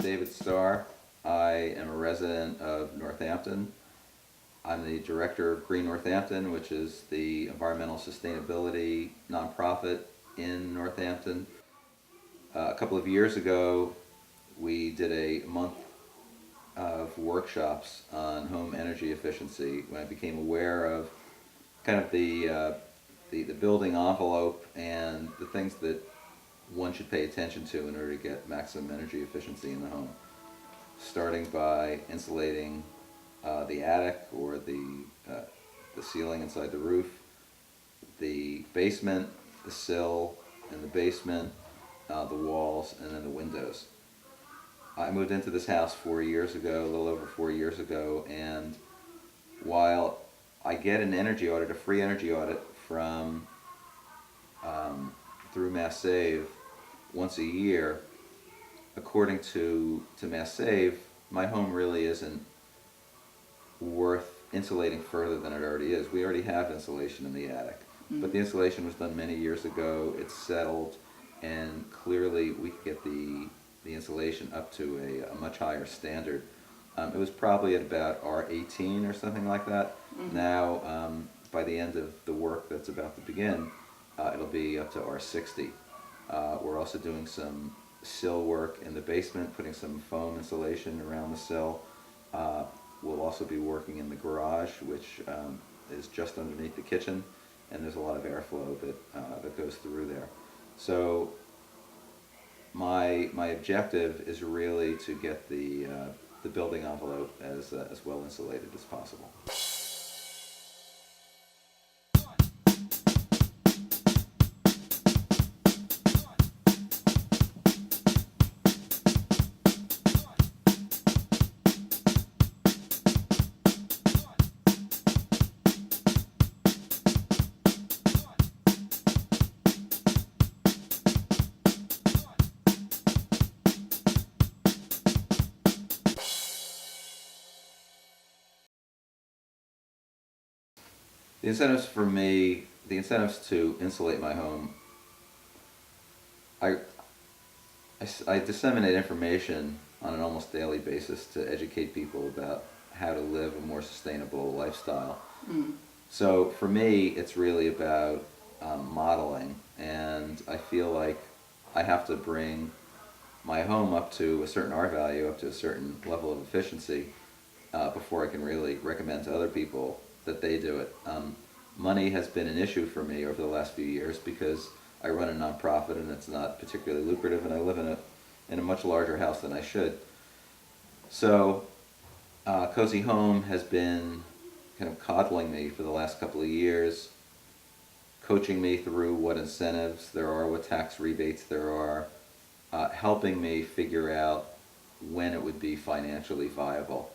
David Starr. I am a resident of Northampton. I'm the director of Green Northampton, which is the environmental sustainability nonprofit in Northampton. A couple of years ago, we did a month of workshops on home energy efficiency when I became aware of kind of the building envelope and the things that one should pay attention to in order to get maximum energy efficiency in the home. Starting by insulating the attic or the ceiling inside the roof, the basement, the sill and the basement, the walls, and then the windows. I moved into this house 4 years ago, a little over 4 years ago, and while I get an energy audit, a free energy audit from through Mass Save once a year, according to Mass Save, my home really isn't worth insulating further than it already is. We already have insulation in the attic, but the insulation was done many years ago. It's settled, and clearly we could get the insulation up to a much higher standard. It was probably at about R18 or something like that. Now, by the end of the work that's about to begin, it'll be up to R60. We're also doing some sill work in the basement, putting some foam insulation around the sill. We'll also be working in the garage, which is just underneath the kitchen, and there's a lot of airflow that goes through there. So my objective is really to get the building envelope as well insulated as possible. The incentives for me, the incentives to insulate my home, I disseminate information on an almost daily basis to educate people about how to live a more sustainable lifestyle. So for me, it's really about modeling, and I feel like I have to bring my home up to a certain R value, up to a certain level of efficiency, before I can really recommend to other people that they do it. Money has been an issue for me over the last few years because I run a nonprofit and it's not particularly lucrative, and I live in a much larger house than I should. So Cozy Home has been kind of coddling me for the last couple of years, coaching me through what incentives there are, what tax rebates there are, helping me figure out when it would be financially viable.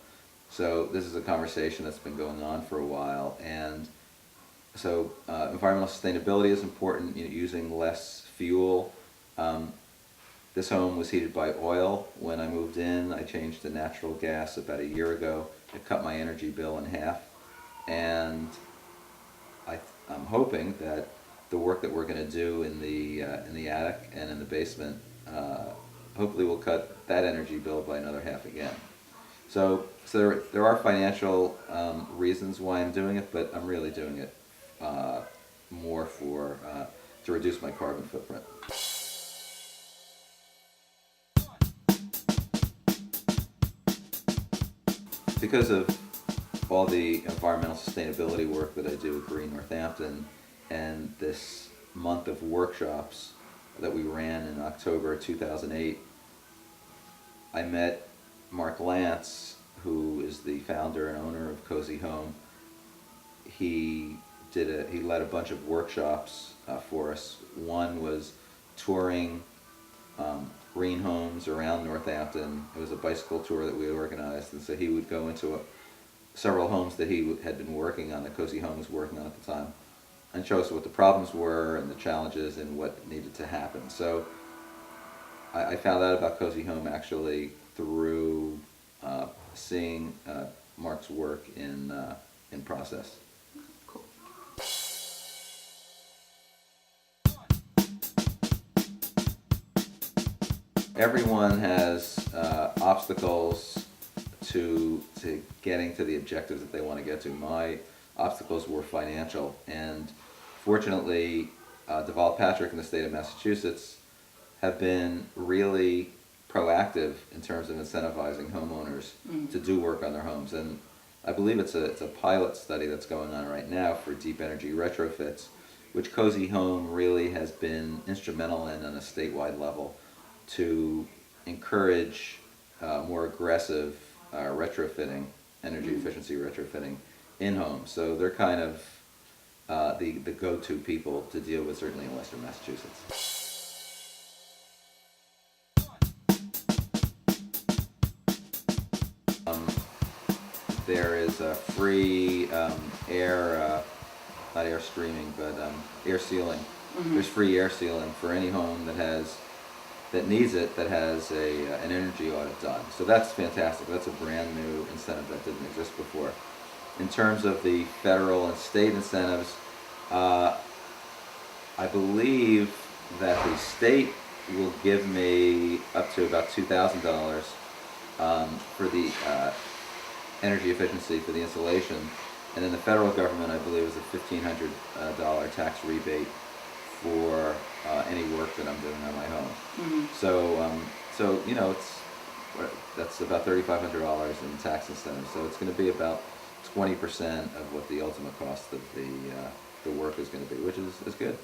So this is a conversation that's been going on for a while, and so environmental sustainability is important, using less fuel. This home was heated by oil when I moved in. I changed to natural gas about a year ago. It cut my energy bill in half, and I'm hoping that the work that we're going to do in the attic and in the basement hopefully will cut that energy bill by another half again. So there are financial reasons why I'm doing it, but I'm really doing it more to reduce my carbon footprint. Because of all the environmental sustainability work that I do at Green Northampton, and this month of workshops that we ran in October 2008, I met Mark Lance, who is the founder and owner of Cozy Home. He led a bunch of workshops for us. One was touring green homes around Northampton. It was a bicycle tour that we organized, and so he would go into several homes that he had been working on, that Cozy Home was working on at the time, and show us what the problems were and the challenges and what needed to happen. So I found out about Cozy Home actually through seeing Mark's work in process. Cool. everyone has obstacles to getting to the objectives that they want to get to. My obstacles were financial, and fortunately, Deval Patrick in the state of Massachusetts have been really proactive in terms of incentivizing homeowners to do work on their homes. And I believe it's a pilot study that's going on right now for deep energy retrofits, which Cozy Home really has been instrumental in on a statewide level to encourage more aggressive retrofitting, energy efficiency retrofitting in homes. So they're kind of the go-to people to deal with, certainly in Western Massachusetts. There is a free air, not air streaming, but air sealing. There's free air sealing for any home that needs it, that has an energy audit done. So that's fantastic. That's a brand new incentive that didn't exist before. In terms of the federal and state incentives, I believe that the state will give me up to about $2,000 for the energy efficiency for the installation, and then the federal government, I believe, is a $1,500 tax rebate for any work that I'm doing on my home. So you know, that's about $3,500 in tax incentives. So it's going to be about 20% of what the ultimate cost of the work is going to be, which is good.